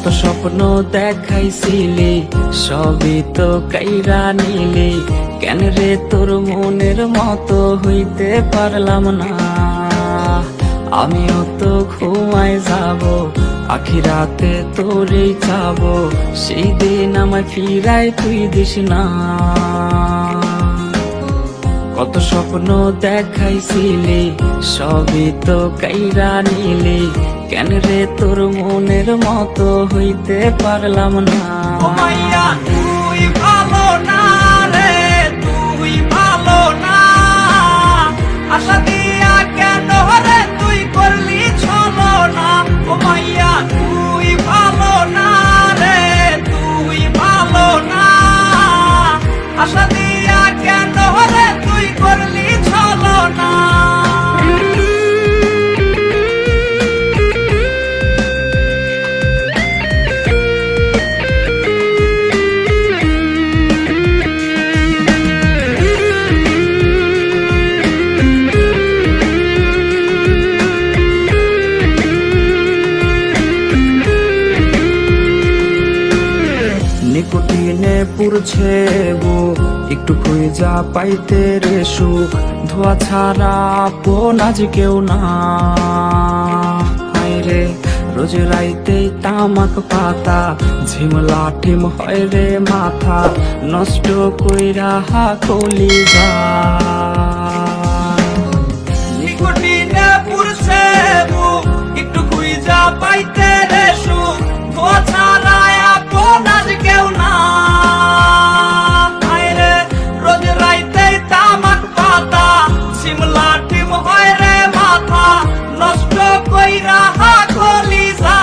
কত স্বপ্ন দেখাইছিলি সবই তো কাইরা নিলি, কেন রে তোর মনের মতো হইতে পারলাম না। আমিও তো ঘুমায় যাব, আখিরাতে তোরেই চাবো, সেই দিন আমায় ফিরাই তুই দিস না। কত স্বপ্ন দেখাইছিলি সবই তো কাইরা নিলি, কেন রে তোর মনের মতো হইতে পারলাম না। ও মাইয়া তুই ভালো না রে, তুই ভালো না, আশা দিয়া কেন রে তুই করলি ছলো না। ও মাইয়া তুই ভালো না রে, তুই ভালো না, আশা দিয়া কেন রে তুই করলি ছলো না। নিকোটিনে পুরছে বুক, একটু খুঁজা পাইতে রে সুখ, ধোয়া ছাড়া আপন আজ কেউ না। হায় রে রোজ রাইতে তামাক পাতা, ঝিমলা টিম হয় রে মাথা, নষ্ট কইরা কলি যা। নিকোটিনে পুরছে বুক, একটু খুঁজা পাইতে রে সুখ, ধোয়া ছাড়া আপন আজ কেউ না। হায় রে রোজ রাইতে তামাক পাতা, শিমলা টিম হয় রে মাথা, নষ্ট কইরা কলি যা।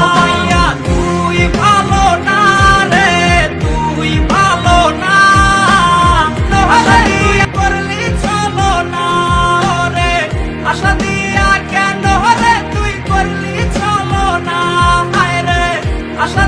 ও মাইয়া তুই ভালো না রে, তুই ভালো না, আশা দিয়া করলি চলো না রে, আশা দিয়া কেন রে তুই করলি চলো না। হায় রে আশা